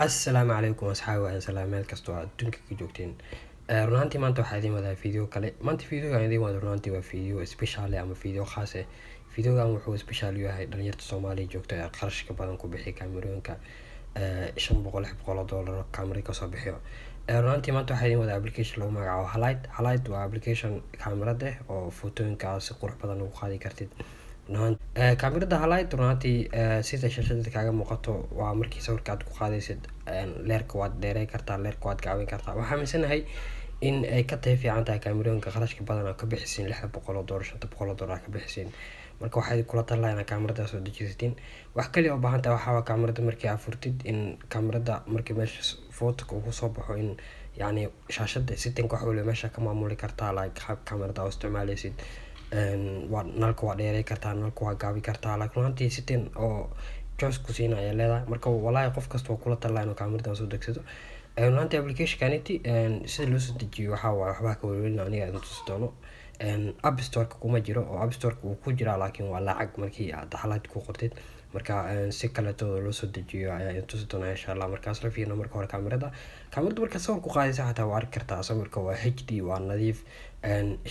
السلام عليكم أصحابي وأنا سلام meel kastoo aad adduunka ka joogteen runtii maanta waxaa idiin wadaa video kale maanta videogan idiin wada runtii waa video special ama video khaas ah videogan wuxuu special u yahay dhalinyarta Soomaaliya joogta ee qarashka badan ku bixiya kaamirooyinka $500 kaamiro ka soo bixiyo runtii maanta waxaa idiin wada application lagu magacaabo Halide waa application kaamirada oo footooyinka si qurux badan ugu qaadi kartid kaamirada Halide runtii sida shashada kaaga muuqato waa markii sawirka aad ku qaadaysid leerka waad dheeray kartaa leerka waad gaabin kartaa waxaa miisanahay in ay ka tahay fiican tahay kaamirooyinka qarashka badan ka bixisiin $600 $700 ka bixisiin marka waxay kula talinayaa kaamirada soo dejisatiin wax kale oo baahan tahay waxa kaamirada markii aad furtid in kaamirada markii meesha photo ugu soo baxo in yani shashada setting wax waliba meesha ka maamuli kartaa like qaab kaamirada oo isticmaalaysid nalka waa dheeray kartaa nalka waa gaabi kartaa laakiin runtii setting oo choice ku siinaya leedahay marka wallahi qof kasta oo kula talinayo inuu kaamirada soo degsado runtii application kaniti sida loo soo dejiyo waxa waa waxba ka welwelin aniga inta tusi doono app store kuma jiro oo app store uu ku jira laakiin waa lacag markii aad Halide ku qortid marka si kale oo loo soo dejiyo ayaa inta tusi doona insha Allah markaas la fiirino marka hore kaamirada marka sawir ku qaadaysa xataa waa arki kartaa sawirka waa HD waa nadiif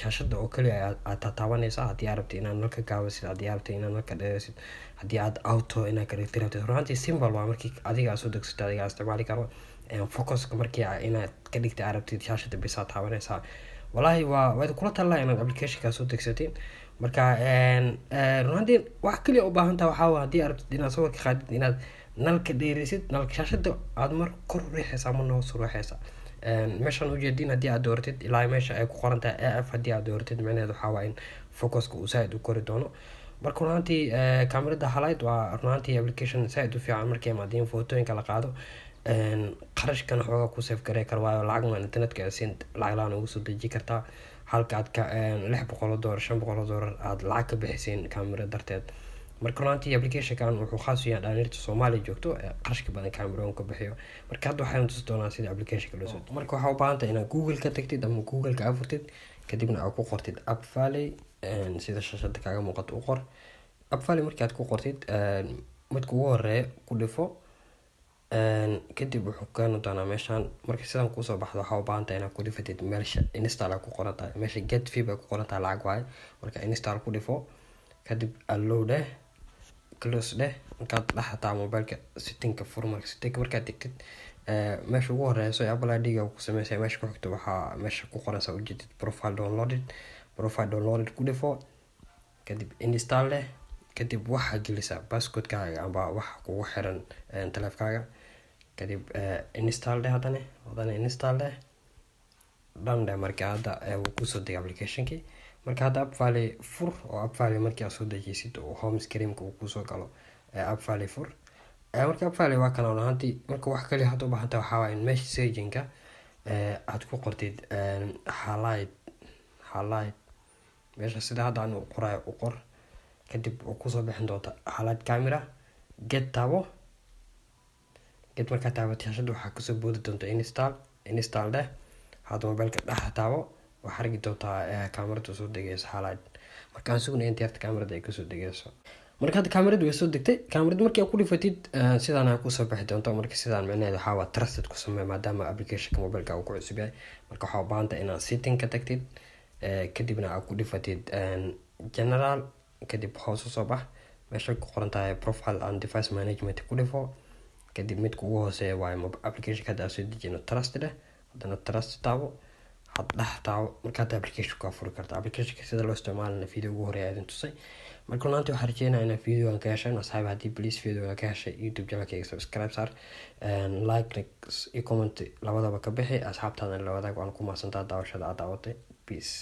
shashada oo kaliya aad taabanaysa haddii aad rabto inaad nalka gaabisid haddii aad rabto inaad nalka dheeraysid haddii aad auto inaad ka dhigtid runtii simple waa markii adiga soo degsato adiga isticmaali karo focus markii inaad ka dhigtid aad rabtid shashada bisa taabanaysa wallahi waa kula talinayaa inaad application ka soo degsatiin marka runtii wax kaliya u baahan tahay waxa haddii aad rabtid inaad sawirka qaadid inaad nalka dheeraysid nalka shashada aad mar kor u riixaysaa ama hoos u riixaysaa meeshan u jeedin haddii aad dooratid ilaa meesha ay ku qoran tahay AF haddii aad dooratid macnaheedu waxa waa in focuska uu saaid u kori doono marka runtii kaamirada Halide waa runtii application saaid u fiican markii maadin footooyinka la qaado qarashkan xoogaa ku save garay kar waayo lacag ma internetka siin lacag laan ugu soo deji kartaa halka aad ka $600 $500 aad lacag ka bixiseen kaamirada darteed marka runtii application kan wuxuu khaas u yahay dhalinyarta Soomaaliya joogto qarashka badan kaamirooyinka bixiyo marka hadda waxaan tusi doonaa sida application loo soo marka waxa u baahan tahay inaad Google ka tagtid ama Google ka furtid kadibna aad ku qortid App Valley sida shashada kaaga muuqato u qor App Valley markii aad ku qortid midka ugu horeeya ku dhifo kadib wuxuu keeni doonaa meeshan marka sidan ku soo baxdo waxa u baahan tahay inaad ku dhifatid meesha install ku qoran tahay meesha get fee ku qoran tahay lacag waay marka install ku dhifo kadib allow close markaad dhaxtaa mobilka settingka fur markaad tagtid meesha ugu horeyso Apple ID-ga ku sameysay meesha ku xigto waxa meesha ku qoran soo ujeedid profile downloaded ku dhifo kadib install kadib waxa gelisa passcode-kaaga amba waxa kugu xiran taleefankaaga kadib install hadana install done marka hadda uu ku soo degay application-ki marka hadda App Valley fur oo App Valley markii aad soo dejisid oo home screen-ka uu ku soo galo App Valley fur marka App Valley waa kana runtii marka wax kale hadda u baahan tahay waxa waa in meesha searching-ka aad ku qortid Halide meesha sida hadda aan u qorayo u qor kadib oo ku soo bixin doonta Halide camera get marka taabato shashada waxa ku soo boodi doonta install hadda mobilka dhaxtaabo waxa arki doontaa kaamirada soo degaysa Halide marka aan sugnayn inta yarta kaamirada ay ka soo degayso marka hadda kaamiradu way soo degtay kaamirada markii aad ku dhifatid sidaan ay ku soo bixi doonto marka sidaan macnaheedu waxa waa trusted ku sameey maadaama application-ka mobilka uu ku cusub yahay marka waxa u baahan tahay inaad setting ka tagtid kadibna aad ku dhifatid general kadib hoos u soo bax meesha ku qoran tahay profile and device management ku dhifo kadib midka ugu hooseeya waa application-ka aad soo dejino trusted hadana trust taabo dhaxtaabo marka aad application-ka furi karto application-ka sida loo isticmaalo video ugu horeeya aad tusay marka runtii waxaan rajeynayaa in video-gan ka heshay asxaabta haddii please video-ga ka heshay YouTube channel-kayga subscribe saar like iyo comment labadaba ka bixi asxaabtaadana la wadaag waan ku mahadsantahay daawashada aad daawatay peace